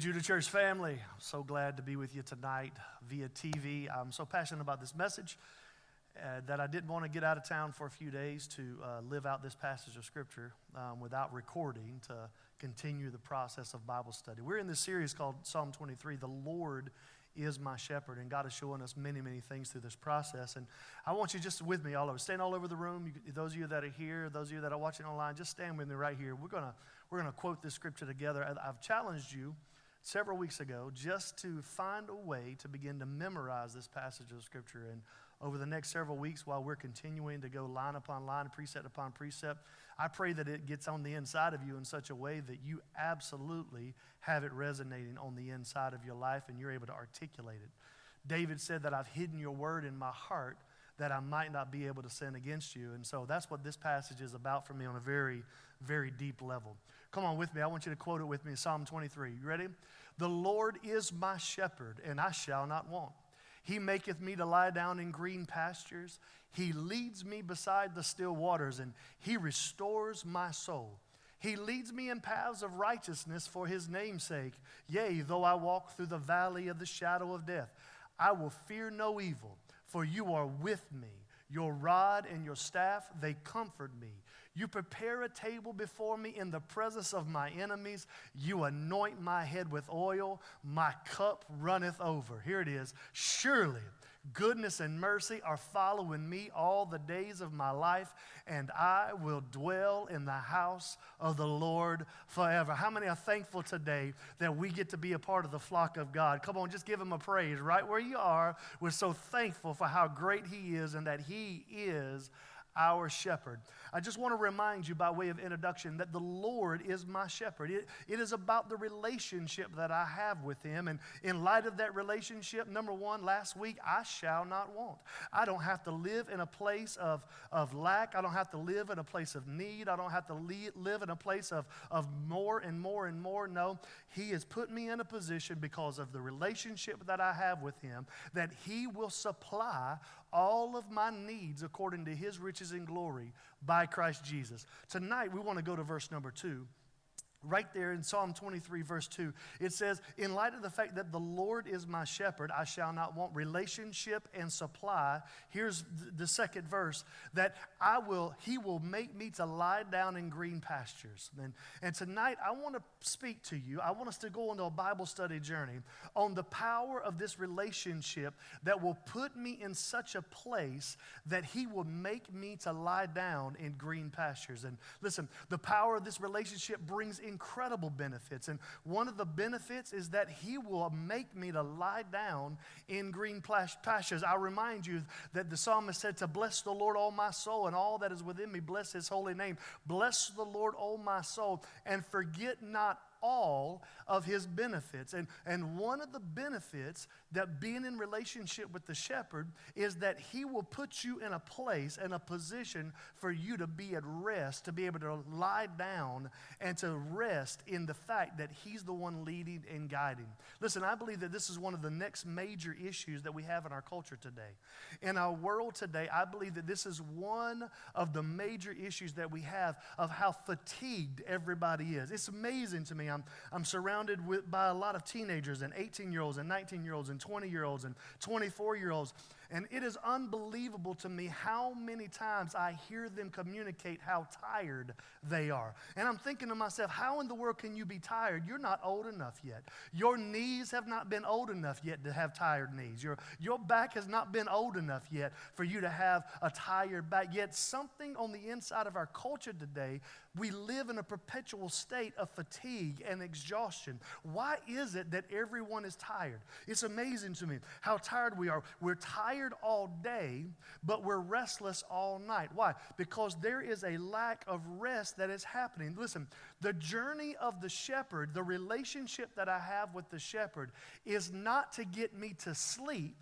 Judah Church family, I'm so glad to be with you tonight via TV. I'm so passionate about this message that I didn't want to get out of town for a few days to live out this passage of Scripture without recording to continue the process of Bible study. We're in this series called Psalm 23, The Lord is my shepherd, and God is showing us many, many things through this process. And I want you just with me all over, stand all over the room. Those of you that are here, those of you that are watching online, just stand with me right here. We're gonna quote this scripture together. I've challenged you several weeks ago just to find a way to begin to memorize this passage of Scripture. And over the next several weeks, while we're continuing to go line upon line, precept upon precept, I pray that it gets on the inside of you in such a way that you absolutely have it resonating on the inside of your life and you're able to articulate it. David said that I've hidden your word in my heart that I might not be able to sin against you. And so that's what this passage is about for me on a very, very deep level. Come on with me. I want you to quote it with me. Psalm 23. You ready? The Lord is my shepherd, and I shall not want. He maketh me to lie down in green pastures. He leads me beside the still waters, and he restores my soul. He leads me in paths of righteousness for his name's sake. Yea, though I walk through the valley of the shadow of death, I will fear no evil, for you are with me. Your rod and your staff, they comfort me. You prepare a table before me in the presence of my enemies. You anoint my head with oil. My cup runneth over. Here it is. Surely goodness and mercy are following me all the days of my life, and I will dwell in the house of the Lord forever. How many are thankful today that we get to be a part of the flock of God? Come on, just give him a praise right where you are. We're so thankful for how great he is and that he is our shepherd. I just want to remind you by way of introduction that the Lord is my shepherd. It is about the relationship that I have with him. And in light of that relationship, number one, last week, I shall not want. I don't have to live in a place of lack. I don't have to live in a place of need. I don't have to live in a place of more and more and more. No, he has put me in a position because of the relationship that I have with him that he will supply all of my needs according to his riches and glory by Christ Jesus. Tonight, we want to go to verse number 2. Right there in Psalm 23, verse 2, it says, in light of the fact that the Lord is my shepherd, I shall not want. Relationship and supply. Here's the second verse, that he will make me to lie down in green pastures. And tonight, I want to speak to you. I want us to go on a Bible study journey on the power of this relationship that will put me in such a place that he will make me to lie down in green pastures. And listen, the power of this relationship brings incredible benefits. And one of the benefits is that he will make me to lie down in green pastures. I remind you that the psalmist said to bless the Lord, O my soul, and all that is within me, bless his holy name. Bless the Lord, O my soul, and forget not all of his benefits. And one of the benefits that being in relationship with the shepherd is that he will put you in a place and a position for you to be at rest, to be able to lie down and to rest in the fact that he's the one leading and guiding. Listen, I believe that this is one of the next major issues that we have in our culture today. In our world today, I believe that this is one of the major issues that we have of how fatigued everybody is. It's amazing to me. I'm surrounded by a lot of teenagers and 18-year-olds and 19-year-olds and 20-year-olds and 24-year-olds. And it is unbelievable to me how many times I hear them communicate how tired they are. And I'm thinking to myself, how in the world can you be tired? You're not old enough yet. Your knees have not been old enough yet to have tired knees. Your back has not been old enough yet for you to have a tired back. Yet something on the inside of our culture today, we live in a perpetual state of fatigue and exhaustion. Why is it that everyone is tired? It's amazing to me how tired we are. We're tired all day, but we're restless all night. Why? Because there is a lack of rest that is happening. Listen, the journey of the shepherd, the relationship that I have with the shepherd is not to get me to sleep,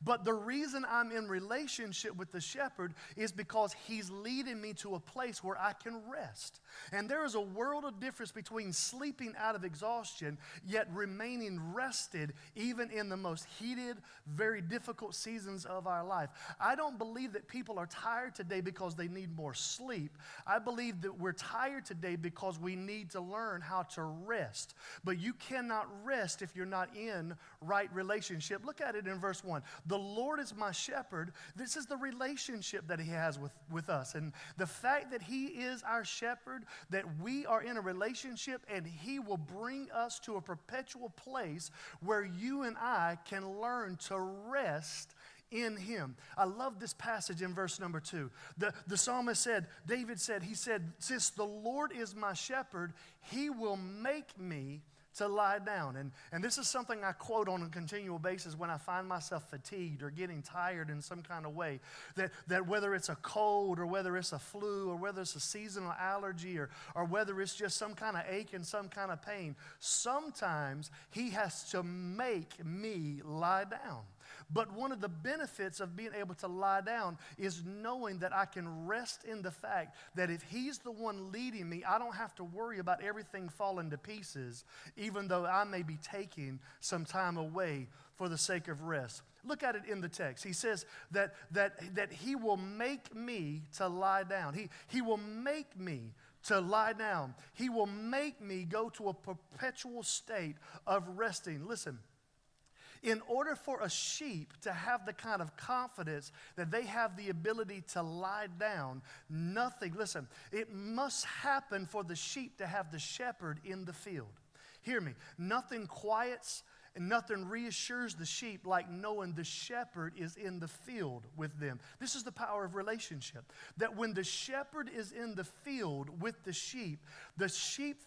But the reason I'm in relationship with the shepherd is because he's leading me to a place where I can rest. And there is a world of difference between sleeping out of exhaustion, yet remaining rested even in the most heated, very difficult seasons of our life. I don't believe that people are tired today because they need more sleep. I believe that we're tired today because we need to learn how to rest. But you cannot rest if you're not in right relationship. Look at it in verse 1. The Lord is my shepherd. This is the relationship that he has with us. And the fact that he is our shepherd, that we are in a relationship, and he will bring us to a perpetual place where you and I can learn to rest in him. I love this passage in verse number 2. The psalmist said, David said, he said, since the Lord is my shepherd, he will make me to lie down. And this is something I quote on a continual basis when I find myself fatigued or getting tired in some kind of way. That whether it's a cold or whether it's a flu or whether it's a seasonal allergy or whether it's just some kind of ache and some kind of pain, sometimes he has to make me lie down. But one of the benefits of being able to lie down is knowing that I can rest in the fact that if he's the one leading me, I don't have to worry about everything falling to pieces, even though I may be taking some time away for the sake of rest. Look at it in the text. He says that he will make me to lie down. He will make me to lie down. He will make me go to a perpetual state of resting. Listen. In order for a sheep to have the kind of confidence that they have the ability to lie down, listen, it must happen for the sheep to have the shepherd in the field. Hear me, nothing quiets and nothing reassures the sheep like knowing the shepherd is in the field with them. This is the power of relationship. That when the shepherd is in the field with the sheep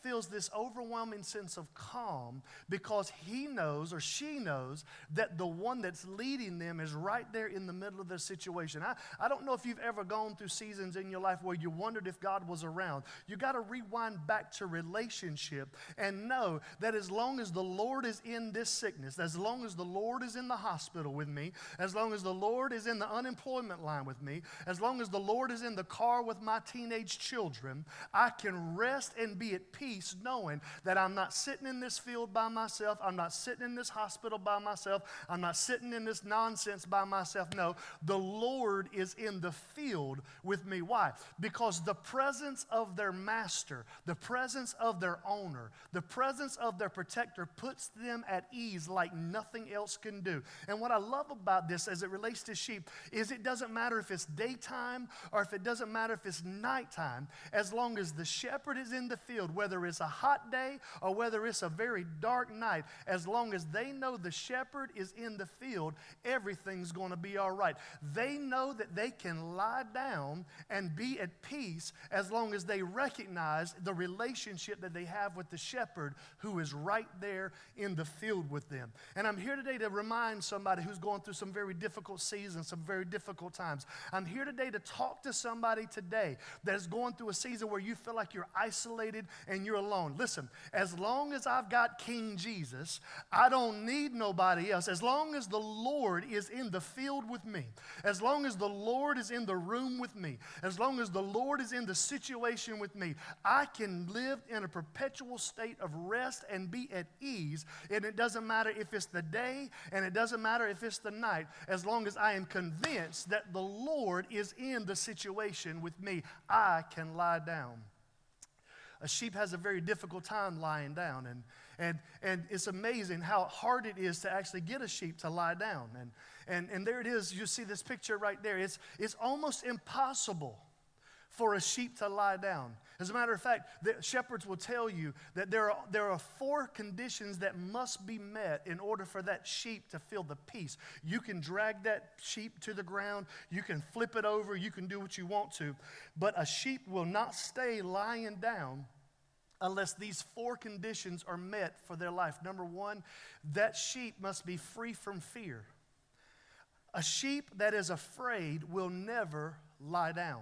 feels this overwhelming sense of calm because he knows or she knows that the one that's leading them is right there in the middle of the situation. I don't know if you've ever gone through seasons in your life where you wondered if God was around. You got to rewind back to relationship and know that as long as the Lord is in this sickness, as long as the Lord is in the hospital with me, as long as the Lord is in the unemployment line with me, as long as the Lord is in the car with my teenage children, I can rest and be at peace knowing that I'm not sitting in this field by myself, I'm not sitting in this hospital by myself, I'm not sitting in this nonsense by myself. No, the Lord is in the field with me. Why? Because the presence of their master, the presence of their owner, the presence of their protector puts them at ease like nothing else can do. And what I love about this as it relates to sheep is it doesn't matter if it's daytime or if it doesn't matter if it's nighttime, as long as the shepherd is in the field, whether it's a hot day or whether it's a very dark night, as long as they know the shepherd is in the field, everything's going to be all right. They know that they can lie down and be at peace as long as they recognize the relationship that they have with the shepherd who is right there in the field with them. And I'm here today to remind somebody who's going through some very difficult seasons, some very difficult times. I'm here today to talk to somebody today that is going through a season where you feel like you're isolated and you're alone. Listen, as long as I've got King Jesus, I don't need nobody else. As long as the Lord is in the field with me, as long as the Lord is in the room with me, as long as the Lord is in the situation with me, I can live in a perpetual state of rest and be at ease. And it doesn't matter if it's the day and it doesn't matter if it's the night, as long as I am convinced that the Lord is in the situation with me, I can lie down. A sheep has a very difficult time lying down, and it's amazing how hard it is to actually get a sheep to lie down. And there it is, you see this picture right there. It's almost impossible for a sheep to lie down. As a matter of fact, the shepherds will tell you that there are 4 conditions that must be met in order for that sheep to feel the peace. You can drag that sheep to the ground, you can flip it over, you can do what you want to, but a sheep will not stay lying down unless these 4 conditions are met for their life. Number 1, that sheep must be free from fear. A sheep that is afraid will never lie down.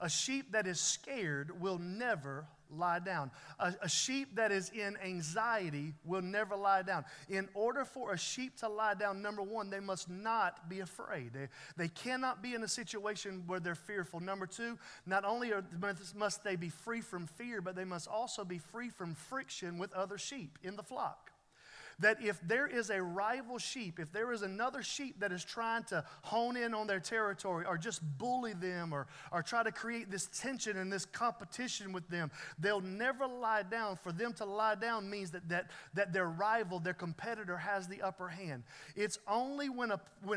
A sheep that is scared will never lie down. A sheep that is in anxiety will never lie down. In order for a sheep to lie down, number one, they must not be afraid. They cannot be in a situation where they're fearful. Number two, not only must they be free from fear, but they must also be free from friction with other sheep in the flock. That if there is a rival sheep, if there is another sheep that is trying to hone in on their territory or just bully them or try to create this tension and this competition with them, they'll never lie down. For them to lie down means that their rival, their competitor has the upper hand. It's only when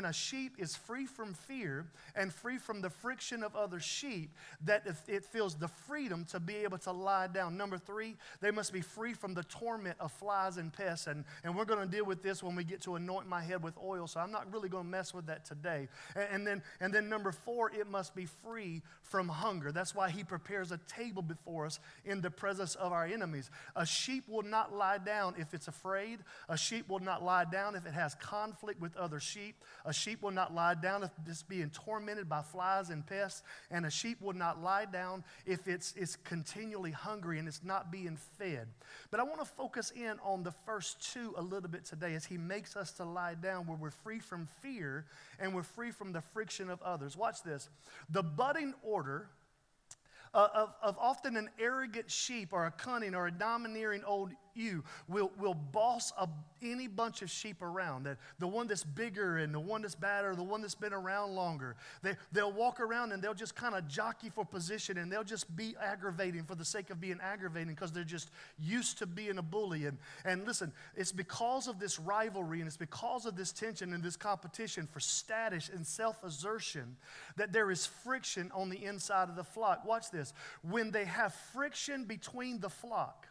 a sheep is free from fear and free from the friction of other sheep that it feels the freedom to be able to lie down. Number three, they must be free from the torment of flies and pests. And we're going to deal with this when we get to anoint my head with oil, so I'm not really going to mess with that today. And then number four, it must be free from hunger. That's why he prepares a table before us in the presence of our enemies. A sheep will not lie down if it's afraid. A sheep will not lie down if it has conflict with other sheep. A sheep will not lie down if it's being tormented by flies and pests. And a sheep will not lie down if it's continually hungry and it's not being fed. But I want to focus in on the first two a little bit today as he makes us to lie down where we're free from fear and we're free from the friction of others. Watch this. The budding order of often an arrogant sheep or a cunning or a domineering old ewe will boss any bunch of sheep around. The one that's bigger and the one that's badder, the one that's been around longer. They'll walk around and they'll just kind of jockey for position and they'll just be aggravating for the sake of being aggravating because they're just used to being a bully. And listen, it's because of this rivalry and it's because of this tension and this competition for status and self-assertion that there is friction on the inside of the flock. Watch this. When they have friction between the flock,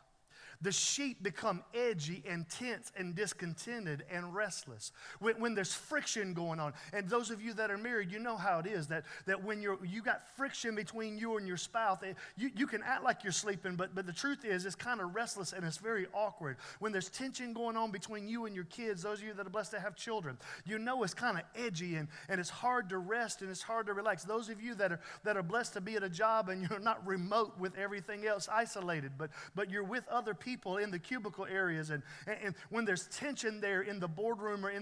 the sheep become edgy and tense and discontented and restless. When there's friction going on, and those of you that are married, you know how it is, that when you got friction between you and your spouse, you can act like you're sleeping, but the truth is it's kind of restless and it's very awkward. When there's tension going on between you and your kids, those of you that are blessed to have children, you know it's kind of edgy and it's hard to rest and it's hard to relax. Those of you that are blessed to be at a job and you're not remote with everything else isolated, but you're with other people in the cubicle areas, and when there's tension there in the boardroom or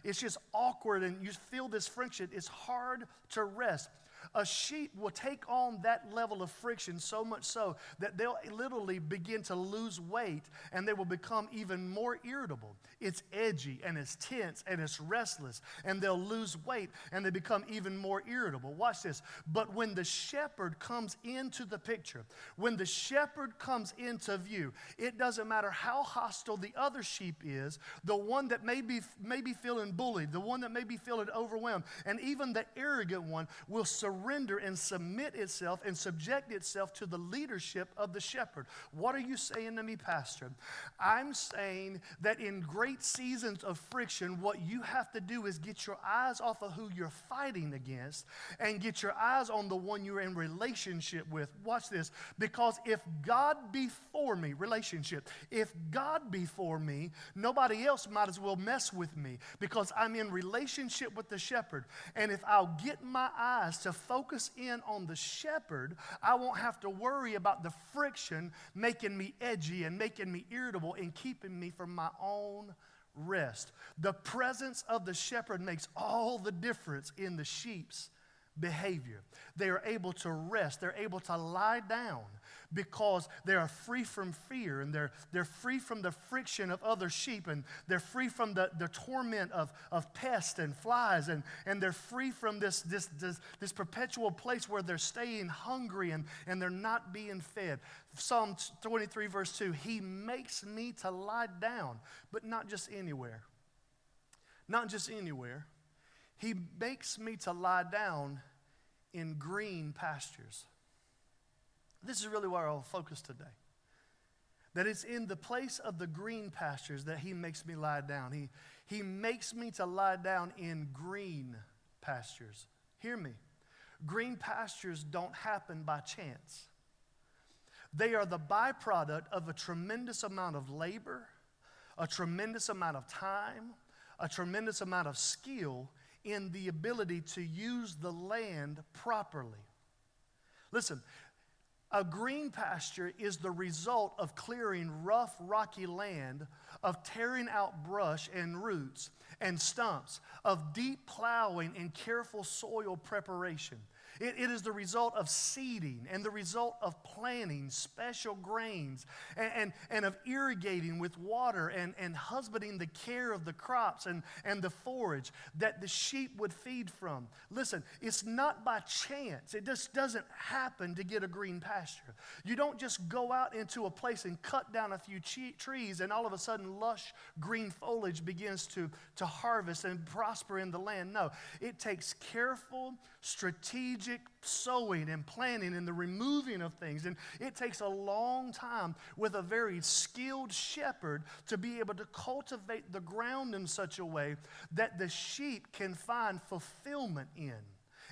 it's just awkward and you feel this friction, it's hard to rest. A sheep will take on that level of friction so much so that they'll literally begin to lose weight and they will become even more irritable. It's edgy and it's tense and it's restless and they'll lose weight and they become even more irritable. Watch this. But when the shepherd comes into the picture, when the shepherd comes into view, it doesn't matter how hostile the other sheep is, the one that may be feeling bullied, the one that may be feeling overwhelmed, and even the arrogant one will surrender and submit itself and subject itself to the leadership of the shepherd. What are you saying to me, Pastor? I'm saying that in great seasons of friction, what you have to do is get your eyes off of who you're fighting against and get your eyes on the one you're in relationship with. Watch this. Because if God be for me, relationship, if God be for me, nobody else might as well mess with me because I'm in relationship with the shepherd. And if I'll get my eyes to focus in on the shepherd, I won't have to worry about the friction making me edgy and making me irritable and keeping me from my own rest. The presence of the shepherd makes all the difference in the sheep's behavior. They are able to rest. They're able to lie down because they are free from fear and they're free from the friction of other sheep and they're free from the torment of pests and flies and they're free from this perpetual place where they're staying hungry and they're not being fed. Psalm 23 verse 2, he makes me to lie down, but not just anywhere. Not just anywhere. He makes me to lie down in green pastures. This is really where I'll focus today. That it's in the place of the green pastures that he makes me lie down. He makes me to lie down in green pastures. Hear me. Green pastures don't happen by chance. They are the byproduct of a tremendous amount of labor, a tremendous amount of time, a tremendous amount of skill in the ability to use the land properly. Listen, a green pasture is the result of clearing rough, rocky land, of tearing out brush and roots and stumps, of deep plowing and careful soil preparation. It is the result of seeding and the result of planting special grains and of irrigating with water and husbanding the care of the crops and the forage that the sheep would feed from. Listen, it's not by chance. It just doesn't happen to get a green pasture. You don't just go out into a place and cut down a few trees and all of a sudden lush green foliage begins to harvest and prosper in the land. No, it takes careful, strategic sowing and planting and the removing of things. And it takes a long time with a very skilled shepherd to be able to cultivate the ground in such a way that the sheep can find fulfillment in.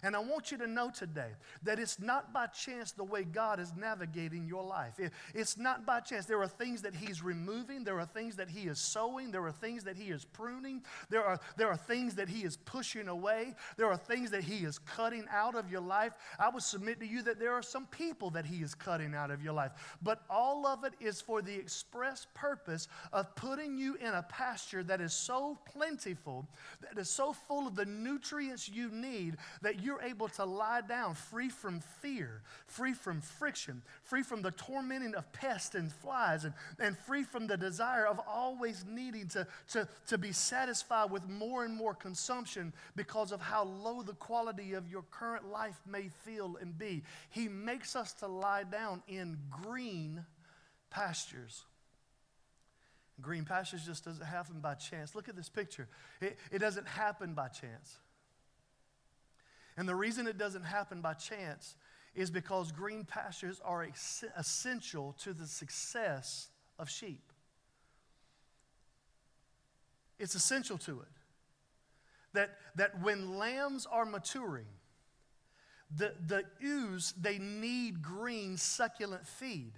And I want you to know today that it's not by chance the way God is navigating your life. It's not by chance. There are things that He's removing. There are things that He is sowing. There are things that He is pruning. There are things that He is pushing away. There are things that He is cutting out of your life. I would submit to you that there are some people that He is cutting out of your life. But all of it is for the express purpose of putting you in a pasture that is so plentiful, that is so full of the nutrients you need, that you're able to lie down free from fear, free from friction, free from the tormenting of pests and flies, and free from the desire of always needing to be satisfied with more and more consumption because of how low the quality of your current life may feel and be. He makes us to lie down in green pastures. Green pastures just doesn't happen by chance. Look at this picture. It doesn't happen by chance. And the reason it doesn't happen by chance is because green pastures are essential to the success of sheep. It's essential to it. That when lambs are maturing, the ewes, they need green, succulent feed.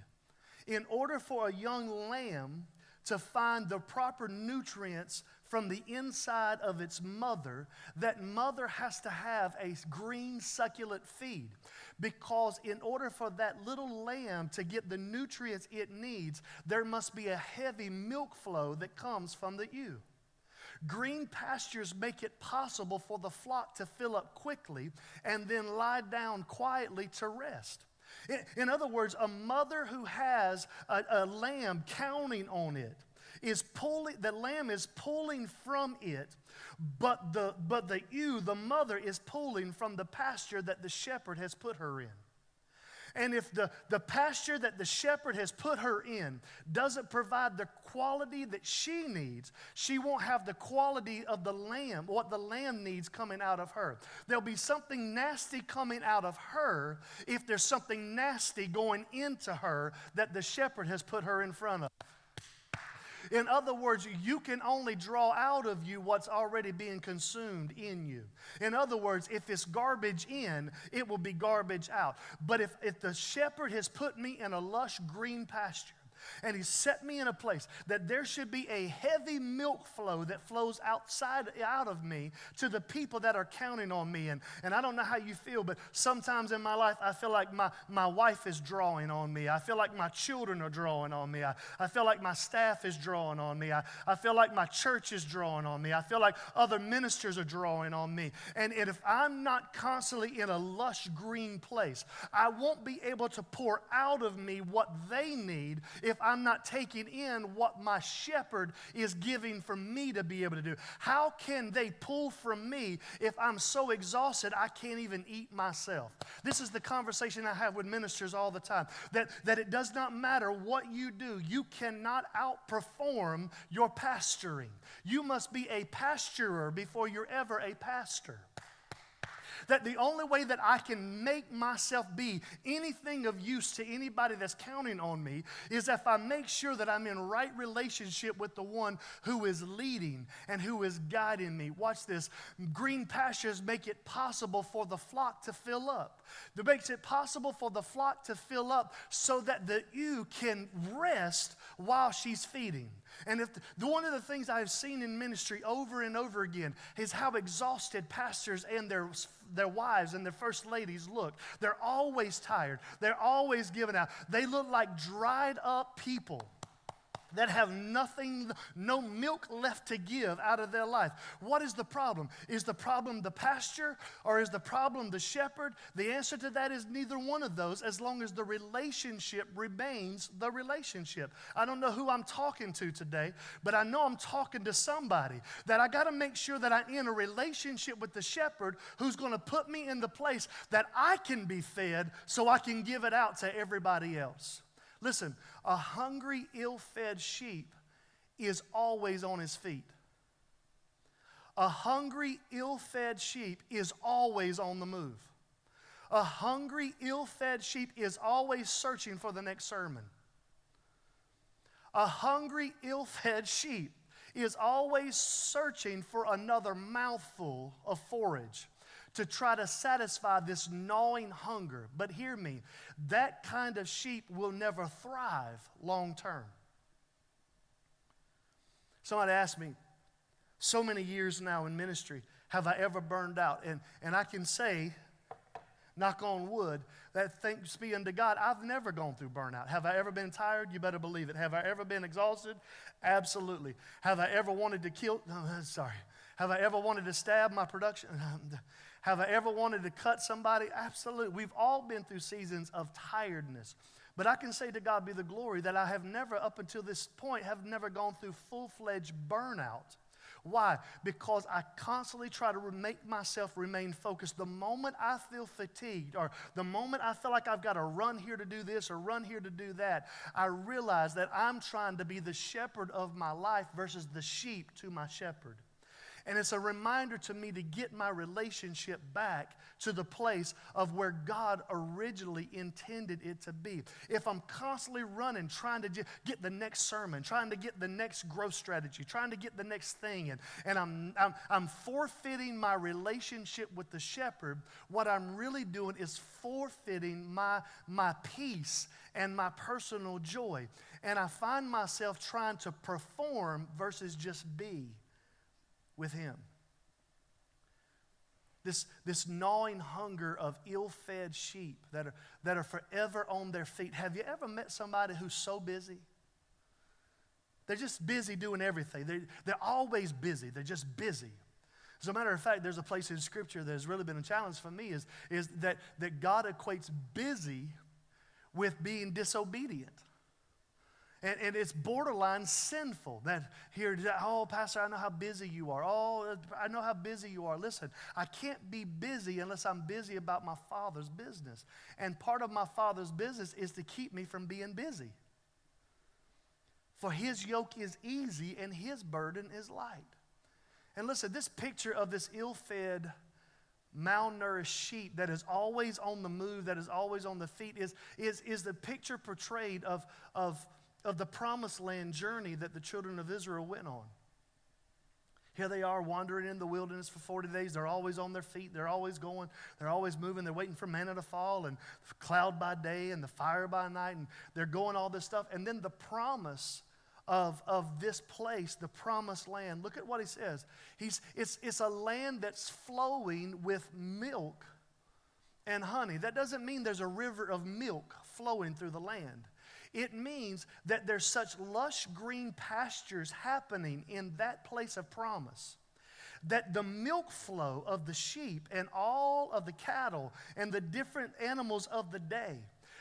In order for a young lamb to find the proper nutrients from the inside of its mother, that mother has to have a green succulent feed. Because in order for that little lamb to get the nutrients it needs, there must be a heavy milk flow that comes from the ewe. Green pastures make it possible for the flock to fill up quickly and then lie down quietly to rest. In other words, a mother who has a lamb counting on it, the lamb is pulling from it, but the ewe, the mother, is pulling from the pasture that the shepherd has put her in. And if the pasture that the shepherd has put her in doesn't provide the quality that she needs, she won't have the quality of the lamb, what the lamb needs coming out of her. There'll be something nasty coming out of her if there's something nasty going into her that the shepherd has put her in front of. In other words, you can only draw out of you what's already being consumed in you. In other words, if it's garbage in, it will be garbage out. But if the shepherd has put me in a lush green pasture, and He set me in a place that there should be a heavy milk flow that flows out of me to the people that are counting on me. And I don't know how you feel, but sometimes in my life, I feel like my wife is drawing on me. I feel like my children are drawing on me. I feel like my staff is drawing on me. I feel like my church is drawing on me. I feel like other ministers are drawing on me. And if I'm not constantly in a lush green place, I won't be able to pour out of me what they need if I'm not taking in what my shepherd is giving for me to be able to do. How can they pull from me if I'm so exhausted I can't even eat myself? This is the conversation I have with ministers all the time, that it does not matter what you do. You cannot outperform your pastoring. You must be a pasturer before you're ever a pastor. That the only way that I can make myself be anything of use to anybody that's counting on me is if I make sure that I'm in right relationship with the one who is leading and who is guiding me. Watch this. Green pastures make it possible for the flock to fill up. It makes it possible for the flock to fill up so that the ewe can rest while she's feeding. And one of the things I've seen in ministry over and over again is how exhausted pastors and their wives and their first ladies look. They're always tired. They're always giving out. They look like dried up people that have nothing, no milk left to give out of their life. What is the problem? Is the problem the pasture, or is the problem the shepherd? The answer to that is neither one of those, as long as the relationship remains the relationship. I don't know who I'm talking to today, but I know I'm talking to somebody, that I got to make sure that I'm in a relationship with the shepherd who's going to put me in the place that I can be fed so I can give it out to everybody else. Listen, a hungry, ill-fed sheep is always on his feet. A hungry, ill-fed sheep is always on the move. A hungry, ill-fed sheep is always searching for the next sermon. A hungry, ill-fed sheep is always searching for another mouthful of forage to try to satisfy this gnawing hunger. But hear me, that kind of sheep will never thrive long term. Somebody asked me, so many years now in ministry, have I ever burned out? And I can say, knock on wood, that thanks be unto God, I've never gone through burnout. Have I ever been tired? You better believe it. Have I ever been exhausted? Absolutely. Have I ever wanted to kill? No, sorry. Have I ever wanted to stab my production? Have I ever wanted to cut somebody? Absolutely. We've all been through seasons of tiredness. But I can say to God be the glory that I have never, up until this point, have never gone through full-fledged burnout. Why? Because I constantly try to make myself remain focused. The moment I feel fatigued, or the moment I feel like I've got to run here to do this or run here to do that, I realize that I'm trying to be the shepherd of my life versus the sheep to my shepherd. And it's a reminder to me to get my relationship back to the place of where God originally intended it to be. If I'm constantly running, trying to get the next sermon, trying to get the next growth strategy, trying to get the next thing, and I'm forfeiting my relationship with the shepherd, what I'm really doing is forfeiting my peace and my personal joy. And I find myself trying to perform versus just be with him. This gnawing hunger of ill-fed sheep that are forever on their feet. Have you ever met somebody who's so busy? They're just busy doing everything. They're always busy. They're just busy. As a matter of fact, there's a place in Scripture that has really been a challenge for me is that God equates busy with being disobedient. And it's borderline sinful that here, oh, Pastor, I know how busy you are. Oh, I know how busy you are. Listen, I can't be busy unless I'm busy about my Father's business. And part of my Father's business is to keep me from being busy. For his yoke is easy and his burden is light. And listen, this picture of this ill-fed, malnourished sheep that is always on the move, that is always on the feet, is the picture portrayed of the promised land journey that the children of Israel went on. Here they are wandering in the wilderness for 40 days. They're always on their feet. They're always going. They're always moving. They're waiting for manna to fall and cloud by day and the fire by night. And they're going all this stuff. And then the promise of this place, the promised land. Look at what he says. It's a land that's flowing with milk and honey. That doesn't mean there's a river of milk flowing through the land. It means that there's such lush green pastures happening in that place of promise that the milk flow of the sheep and all of the cattle and the different animals of the day,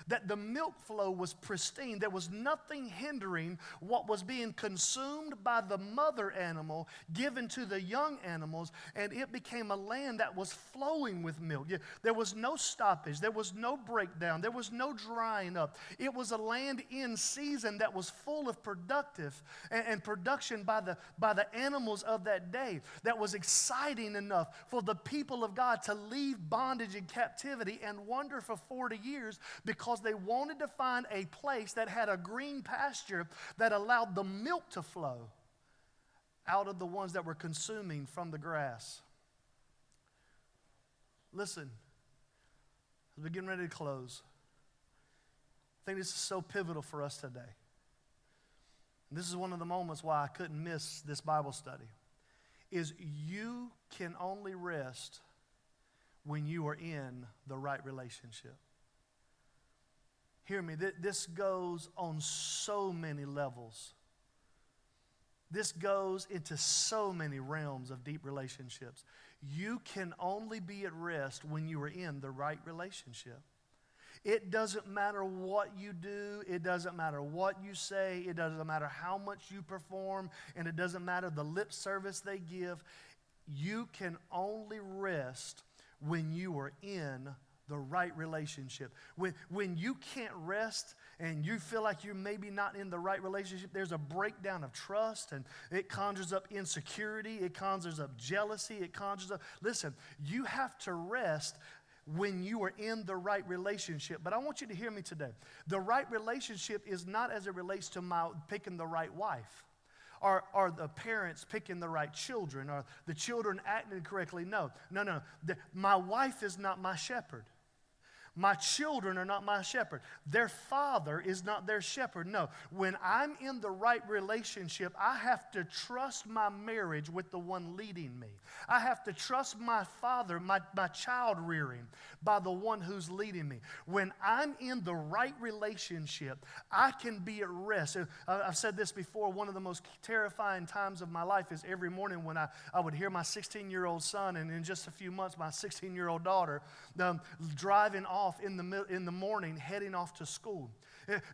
that the milk flow was pristine. There was nothing hindering what was being consumed by the mother animal, given to the young animals, and it became a land that was flowing with milk. There was no stoppage. There was no breakdown. There was no drying up. It was a land in season that was full of productive and production by the animals of that day, that was exciting enough for the people of God to leave bondage and captivity and wander for 40 years because they wanted to find a place that had a green pasture that allowed the milk to flow out of the ones that were consuming from the grass. Listen, as we're getting ready to close, I think this is so pivotal for us today. And this is one of the moments why I couldn't miss this Bible study, is you can only rest when you are in the right relationship. Hear me, this goes on so many levels. This goes into so many realms of deep relationships. You can only be at rest when you are in the right relationship. It doesn't matter what you do. It doesn't matter what you say. It doesn't matter how much you perform. And it doesn't matter the lip service they give. You can only rest when you are in the right relationship. When you can't rest and you feel like you're maybe not in the right relationship, there's a breakdown of trust, and it conjures up insecurity. It conjures up jealousy. It conjures up, listen, you have to rest when you are in the right relationship. But I want you to hear me today. The right relationship is not as it relates to my picking the right wife, or the parents picking the right children, or the children acting correctly. No. My wife is not my shepherd. My children are not my shepherd. Their father is not their shepherd. No. When I'm in the right relationship, I have to trust my marriage with the one leading me. I have to trust my father, my child rearing, by the one who's leading me. When I'm in the right relationship, I can be at rest. I've said this before. One of the most terrifying times of my life is every morning when I would hear my 16-year-old son, and in just a few months, my 16-year-old daughter, driving off in the morning, heading off to school.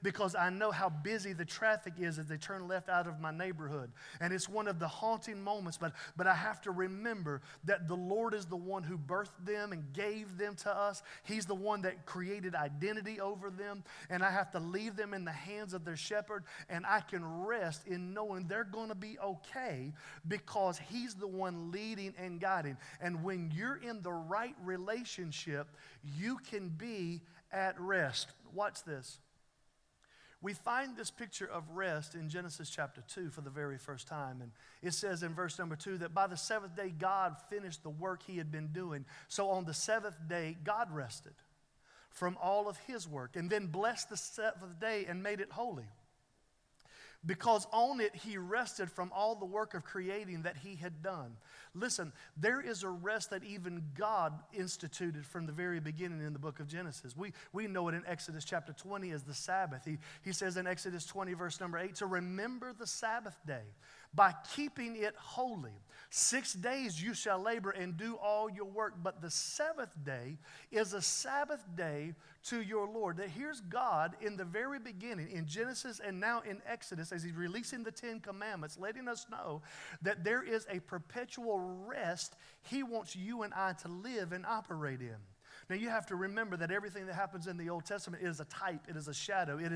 Because I know how busy the traffic is as they turn left out of my neighborhood. And it's one of the haunting moments, but I have to remember that the Lord is the one who birthed them and gave them to us. He's the one that created identity over them, and I have to leave them in the hands of their shepherd, and I can rest in knowing they're going to be okay because He's the one leading and guiding. And when you're in the right relationship, you can be at rest. Watch this. We find this picture of rest in Genesis chapter 2 for the very first time. And it says in verse number 2 that by the seventh day, God finished the work He had been doing. So on the seventh day, God rested from all of His work, and then blessed the seventh day and made it holy, because on it He rested from all the work of creating that He had done. Listen, there is a rest that even God instituted from the very beginning in the book of Genesis. We know it in Exodus chapter 20 as the Sabbath. He says in Exodus 20 verse number 8, to remember the Sabbath day by keeping it holy. 6 days you shall labor and do all your work, but the seventh day is a Sabbath day to your Lord. That here's God in the very beginning, in Genesis and now in Exodus, as He's releasing the 10 Commandments, letting us know that there is a perpetual rest He wants you and I to live and operate in. Now you have to remember that everything that happens in the Old Testament is a type, it is a shadow, it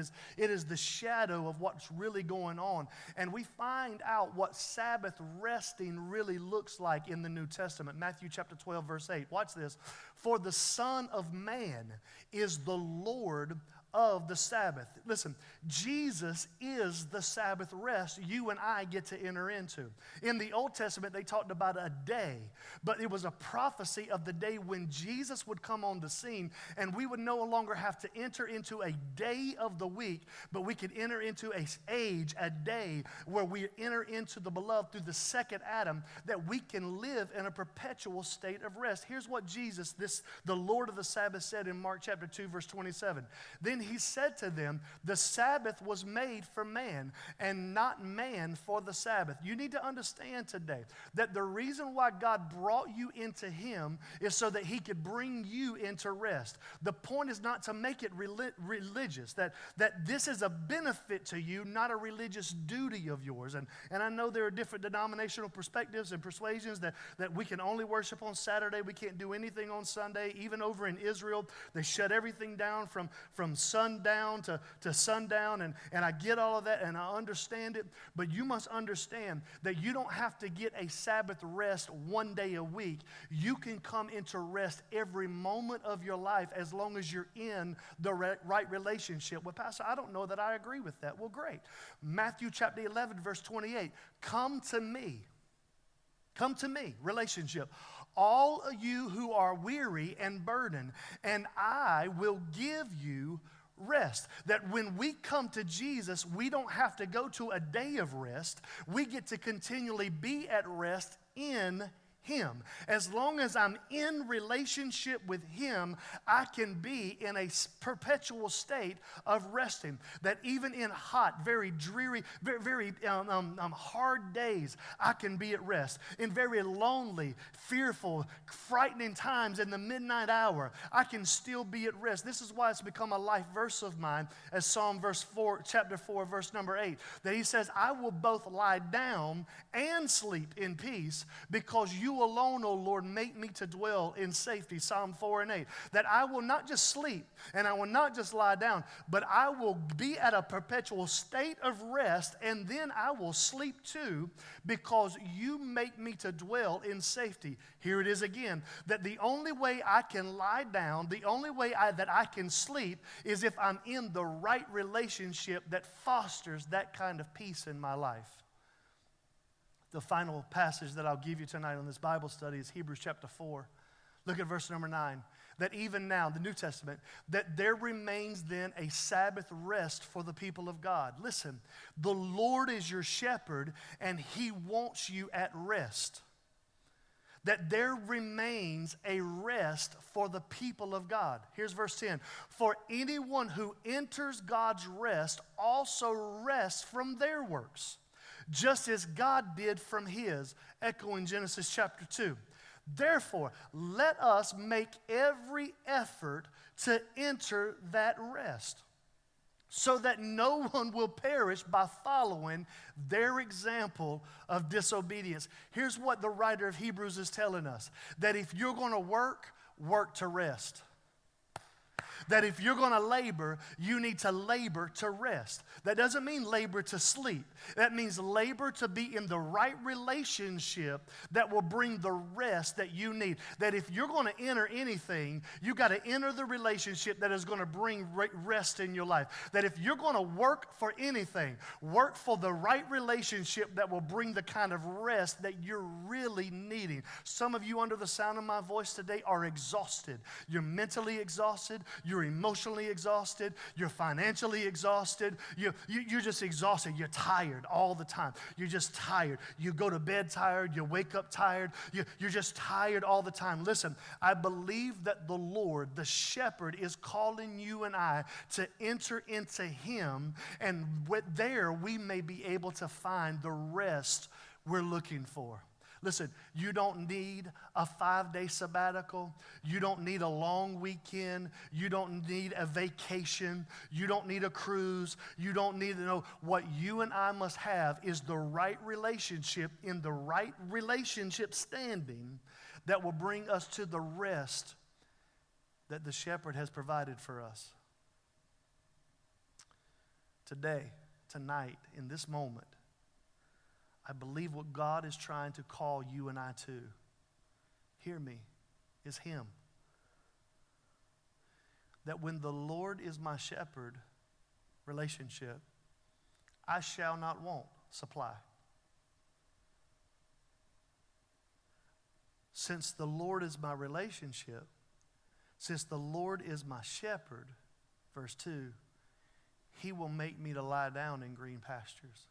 is the shadow of what's really going on. And we find out what Sabbath resting really looks like in the New Testament. Matthew chapter 12 verse 8. Watch this. For the Son of Man is the Lord of the Sabbath. Listen, Jesus is the Sabbath rest you and I get to enter into. In the Old Testament, they talked about a day, but it was a prophecy of the day when Jesus would come on the scene, and we would no longer have to enter into a day of the week, but we could enter into an age, a day, where we enter into the beloved through the second Adam, that we can live in a perpetual state of rest. Here's what Jesus, the Lord of the Sabbath, said in Mark chapter 2, verse 27. Then He said to them, the Sabbath was made for man, and not man for the Sabbath. You need to understand today that the reason why God brought you into Him is so that He could bring you into rest. The point is not to make it religious, that this is a benefit to you, not a religious duty of yours. And I know there are different denominational perspectives and persuasions that we can only worship on Saturday. We can't do anything on Sunday. Even over in Israel, they shut everything down from sundown to sundown, and I get all of that and I understand it, but you must understand that you don't have to get a Sabbath rest one day a week. You can come into rest every moment of your life as long as you're in the right relationship. Well, Pastor, I don't know that I agree with that. Well, great. Matthew chapter 11 verse 28, come to me, relationship, all of you who are weary and burdened, and I will give you rest. That when we come to Jesus, we don't have to go to a day of rest. We get to continually be at rest in Him. As long as I'm in relationship with Him, I can be in a perpetual state of resting. That even in hot, very dreary, very hard days, I can be at rest. In very lonely, fearful, frightening times in the midnight hour, I can still be at rest. This is why it's become a life verse of mine, as Psalm chapter 4, verse number 8, that he says, I will both lie down and sleep in peace, because you alone, O Lord, make me to dwell in safety. Psalm 4 and 8. That I will not just sleep and I will not just lie down, but I will be at a perpetual state of rest, and then I will sleep too, because you make me to dwell in safety. Here it is again, that the only way I can lie down, the only way that I can sleep is if I'm in the right relationship that fosters that kind of peace in my life. The final passage that I'll give you tonight on this Bible study is Hebrews chapter 4. Look at verse number 9. That even now, the New Testament, that there remains then a Sabbath rest for the people of God. Listen, the Lord is your shepherd, and He wants you at rest. That there remains a rest for the people of God. Here's verse 10. For anyone who enters God's rest also rests from their works, just as God did from His, echoing Genesis chapter 2. Therefore, let us make every effort to enter that rest, so that no one will perish by following their example of disobedience. Here's what the writer of Hebrews is telling us, that if you're going to work to rest. That if you're going to labor, you need to labor to rest. That doesn't mean labor to sleep. That means labor to be in the right relationship that will bring the rest that you need. That if you're going to enter anything, you got to enter the relationship that is going to bring rest in your life. That if you're going to work for anything, work for the right relationship that will bring the kind of rest that you're really needing. Some of you under the sound of my voice today are exhausted. You're mentally exhausted. You're emotionally exhausted. You're financially exhausted. You're just exhausted. You're tired all the time. You're just tired. You go to bed tired. You wake up tired. You're just tired all the time. Listen, I believe that the Lord, the shepherd, is calling you and I to enter into Him, and there we may be able to find the rest we're looking for. Listen, you don't need a 5-day sabbatical. You don't need a long weekend. You don't need a vacation. You don't need a cruise. You don't need to know. What you and I must have is the right relationship, in the right relationship standing, that will bring us to the rest that the shepherd has provided for us. Today, tonight, in this moment, I believe what God is trying to call you and I to, hear me, is Him. That when the Lord is my shepherd relationship, I shall not want supply. Since the Lord is my relationship, since the Lord is my shepherd, verse 2, He will make me to lie down in green pastures.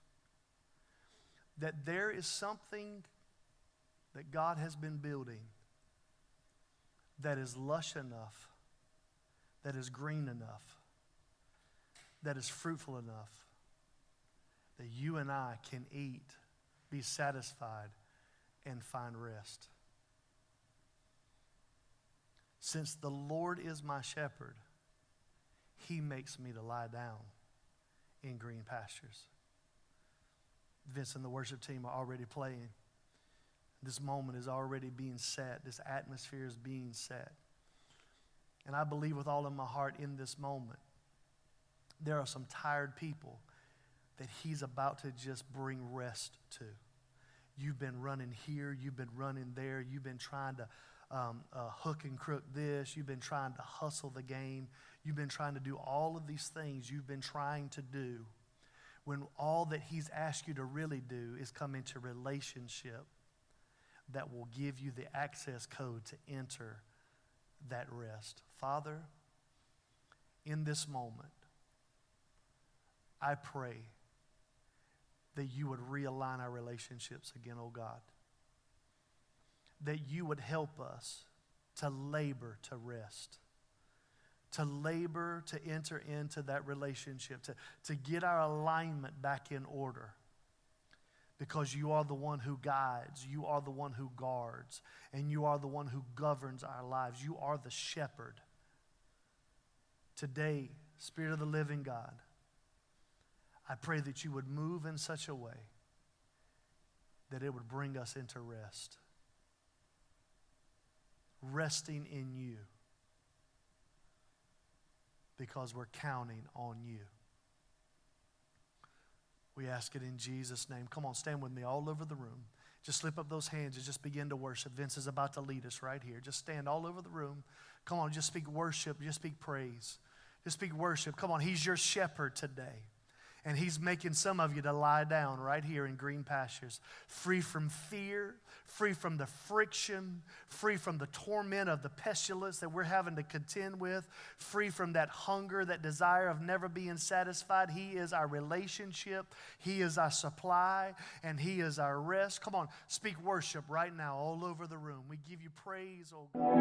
That there is something that God has been building that is lush enough, that is green enough, that is fruitful enough, that you and I can eat, be satisfied, and find rest. Since the Lord is my shepherd, He makes me to lie down in green pastures. Vince and the worship team are already playing. This moment is already being set. This atmosphere is being set. And I believe with all of my heart in this moment, there are some tired people that He's about to just bring rest to. You've been running here. You've been running there. You've been trying to hook and crook this. You've been trying to hustle the game. You've been trying to do all of these things you've been trying to do, when all that He's asked you to really do is come into relationship that will give you the access code to enter that rest. Father, in this moment, I pray that you would realign our relationships again, oh God. that you would help us to labor to rest, to labor to enter into that relationship, to get our alignment back in order. Because you are the one who guides, you are the one who guards, and you are the one who governs our lives. You are the shepherd. Today, Spirit of the living God, I pray that you would move in such a way that it would bring us into rest. Resting in you. Because we're counting on you. We ask it in Jesus' name. Come on, stand with me all over the room. Just slip up those hands and just begin to worship. Vince is about to lead us right here. Just stand all over the room. Come on, just speak worship. Just speak praise. Just speak worship. Come on, he's your shepherd today. And he's making some of you to lie down right here in green pastures, free from fear, free from the friction, free from the torment of the pestilence that we're having to contend with, free from that hunger, that desire of never being satisfied. He is our relationship. He is our supply, and he is our rest. Come on, speak worship right now all over the room. We give you praise, oh God.